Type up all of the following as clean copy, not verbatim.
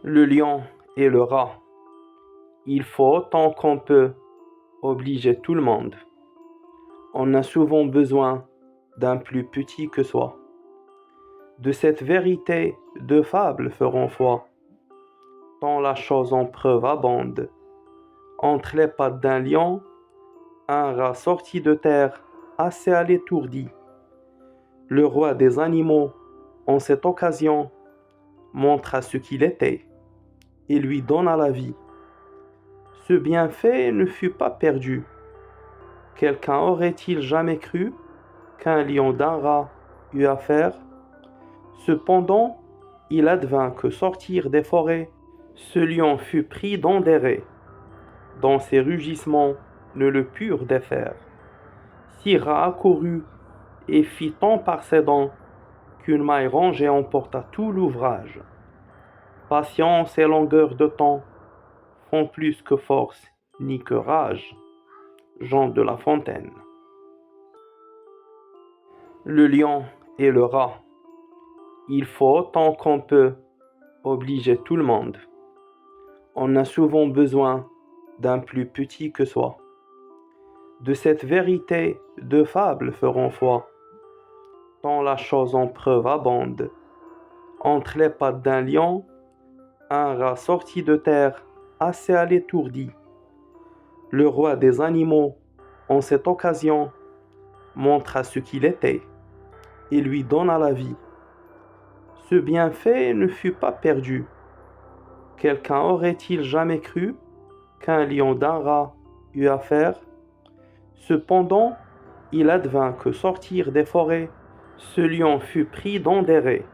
Le lion et le rat. Il faut autant qu'on peut obliger tout le monde. On a souvent besoin d'un plus petit que soi. De cette vérité, deux fables feront foi. Tant la chose en preuve abonde. Entre les pattes d'un lion, un rat sorti de terre, assez à l'étourdi. Le roi des animaux, en cette occasion, montre à ce qu'il était et lui donna la vie. Ce bienfait ne fut pas perdu. Quelqu'un aurait-il jamais cru qu'un lion d'un rat eût affaire? Cependant, il advint que sortir des forêts, ce lion fut pris dans des raies, dont ses rugissements ne le purent défaire. Si rat accourut et fit tant par ses dents qu'une maille rongée emporta tout l'ouvrage. Patience et longueur de temps font plus que force ni que rage. Jean de La Fontaine. Le lion et le rat. Il faut autant qu'on peut obliger tout le monde. On a souvent besoin d'un plus petit que soi. De cette vérité, deux fables feront foi. Tant la chose en preuve abonde. Entre les pattes d'un lion, un rat sorti de terre, assez à l'étourdi. Le roi des animaux, en cette occasion, montre à ce qu'il était et lui donna la vie. Ce bienfait ne fut pas perdu. Quelqu'un aurait-il jamais cru qu'un lion d'un rat eût affaire? Cependant, il advint que sortir des forêts, ce lion fut pris dans des raies,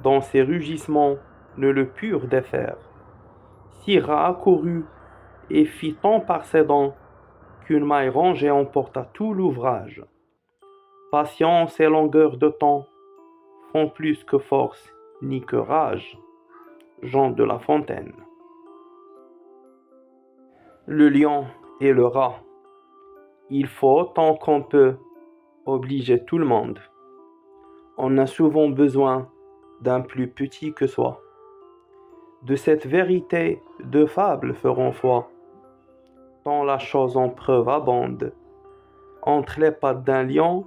dont ses rugissements ne le purent défaire. Si rat accourut et fit tant par ses dents qu'une maille rongée emporta tout l'ouvrage. Patience et longueur de temps font plus que force ni que rage. Jean de La Fontaine. Le lion et le rat. Il faut autant qu'on peut obliger tout le monde. On a souvent besoin d'un plus petit que soi. De cette vérité, deux fables feront foi. Tant la chose en preuve abonde. Entre les pattes d'un lion,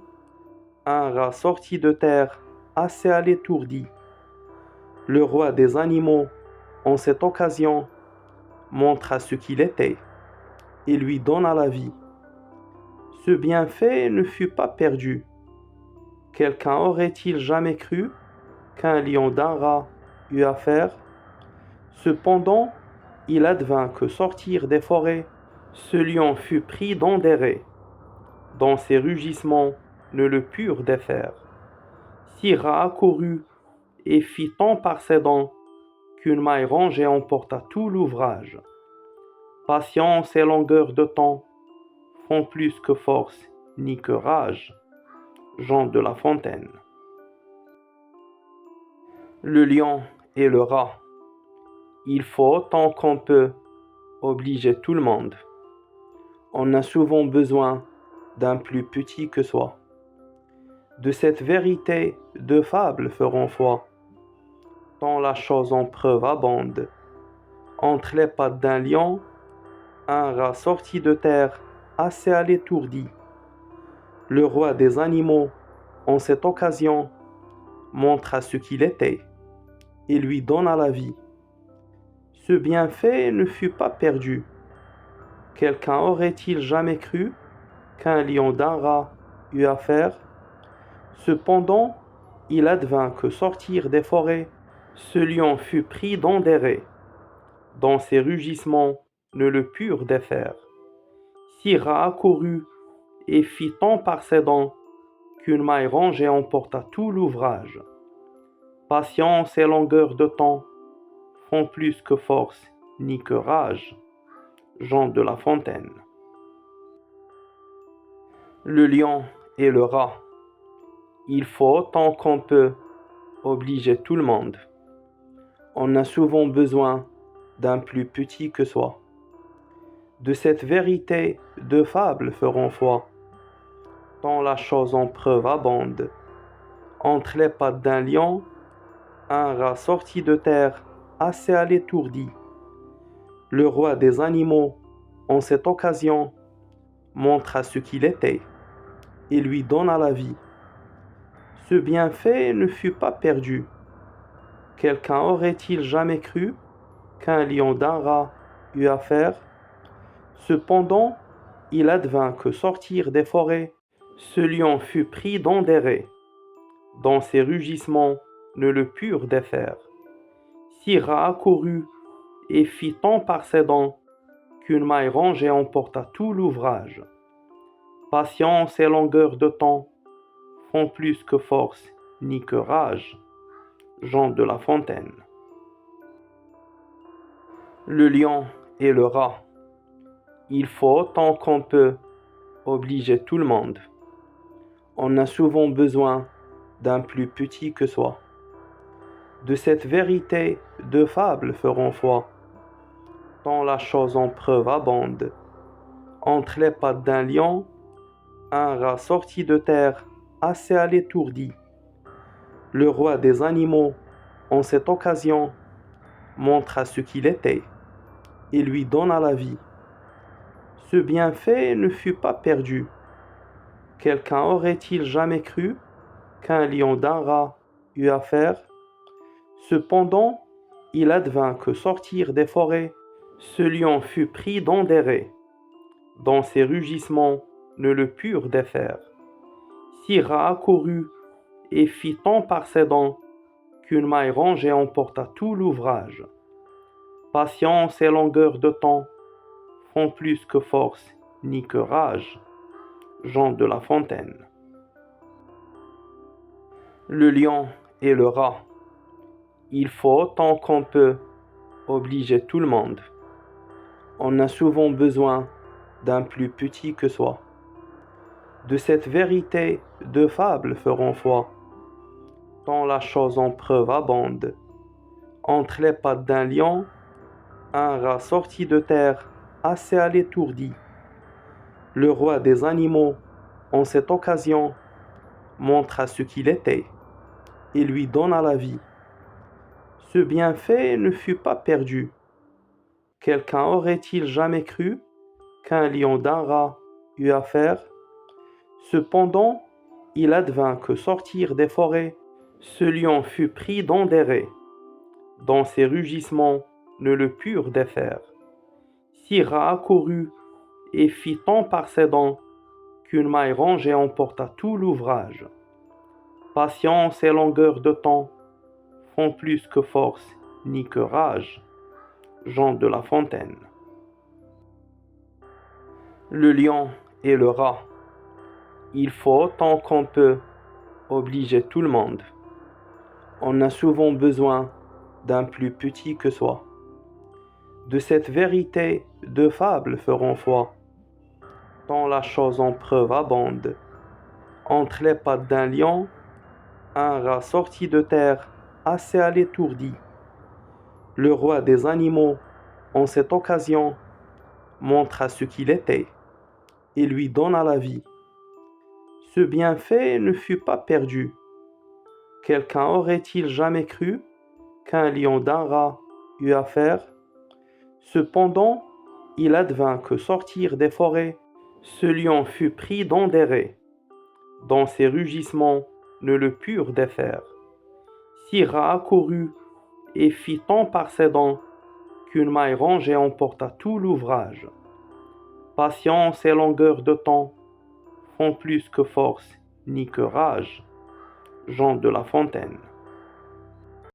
un rat sorti de terre, assez à l'étourdi. Le roi des animaux, en cette occasion, montre à ce qu'il était et lui donna la vie. Ce bienfait ne fut pas perdu. Quelqu'un aurait-il jamais cru qu'un lion d'un rat eût affaire? Cependant, il advint que sortir des forêts, ce lion fut pris dans des raies, dont ses rugissements ne le purent défaire. Si rat accourut et fit tant par ses dents qu'une maille rongée emporta tout l'ouvrage. Patience et longueur de temps font plus que force ni que rage. Jean de La Fontaine. Le lion et le rat. Il faut autant qu'on peut obliger tout le monde. On a souvent besoin d'un plus petit que soi. De cette vérité, deux fables feront foi. Tant la chose en preuve abonde. Entre les pattes d'un lion, un rat sorti de terre, assez à l'étourdi. Le roi des animaux, en cette occasion, montre à ce qu'il était et lui donna la vie. Ce bienfait ne fut pas perdu. Quelqu'un aurait-il jamais cru qu'un lion d'un rat eût affaire? Cependant, il advint que sortir des forêts, ce lion fut pris dans des raies, dont ses rugissements ne le purent défaire. Si rat accourut et fit tant par ses dents qu'une maille rongée emporta tout l'ouvrage. Patience et longueur de temps font plus que force ni que rage. Jean de La Fontaine. Le lion et le rat. Il faut autant qu'on peut obliger tout le monde. On a souvent besoin d'un plus petit que soi. De cette vérité, deux fables feront foi. Tant la chose en preuve abonde. Entre les pattes d'un lion, un rat sorti de terre, assez à l'étourdi. Le roi des animaux, en cette occasion, montra ce qu'il était et lui donna la vie. Ce bienfait ne fut pas perdu. Quelqu'un aurait-il jamais cru qu'un lion d'un rat eût affaire? Cependant, il advint que sortir des forêts, ce lion fut pris dans des rets, dont ses rugissements ne le purent défaire. Si rat accourut et fit tant par ses dents qu'une maille rangée emporta tout l'ouvrage. Patience et longueur de temps font plus que force ni que rage. Jean de La Fontaine. Le lion et le rat. Il faut autant qu'on peut obliger tout le monde. On a souvent besoin d'un plus petit que soi. De cette vérité, deux fables feront foi, tant la chose en preuve abonde. Entre les pattes d'un lion, un rat sorti de terre, assez à l'étourdi. Le roi des animaux, en cette occasion, montra ce qu'il était et lui donna la vie. Ce bienfait ne fut pas perdu. Quelqu'un aurait-il jamais cru qu'un lion d'un rat eût affaire? Cependant, il advint que sortir des forêts, ce lion fut pris dans des rets, dont ses rugissements ne le purent défaire. Si rat accourut et fit tant par ses dents qu'une maille rangée emporta tout l'ouvrage. Patience et longueur de temps font plus que force ni que rage. Jean de La Fontaine. Le lion et le rat. Il faut autant qu'on peut obliger tout le monde. On a souvent besoin d'un plus petit que soi. De cette vérité, deux fables feront foi, tant la chose en preuve abonde. Entre les pattes d'un lion, un rat sorti de terre, assez à l'étourdi. Le roi des animaux, en cette occasion, montra ce qu'il était et lui donna la vie. Ce bienfait ne fut pas perdu. Quelqu'un aurait-il jamais cru qu'un lion d'un rat eût affaire? Cependant, il advint que sortir des forêts, ce lion fut pris dans des rets, dont ses rugissements ne le purent défaire. Si rat accourut et fit tant par ses dents qu'une maille rangée emporta tout l'ouvrage. Patience et longueur de temps font plus que force ni que rage. Jean de La Fontaine. Le lion et le rat. Il faut autant qu'on peut obliger tout le monde. On a souvent besoin d'un plus petit que soi. De cette vérité, deux fables feront foi, tant la chose en preuve abonde. Entre les pattes d'un lion, un rat sorti de terre, assez à l'étourdi. Le roi des animaux, en cette occasion, montra ce qu'il était et lui donna la vie. Ce bienfait ne fut pas perdu. Quelqu'un aurait-il jamais cru qu'un lion d'un rat eût affaire? Cependant, il advint que sortir des forêts, ce lion fut pris dans des rets, dont ses rugissements ne le purent défaire. Si rat accourut et fit tant par ses dents qu'une maille rangée emporta tout l'ouvrage. Patience et longueur de temps font plus que force ni que rage. Jean de La Fontaine.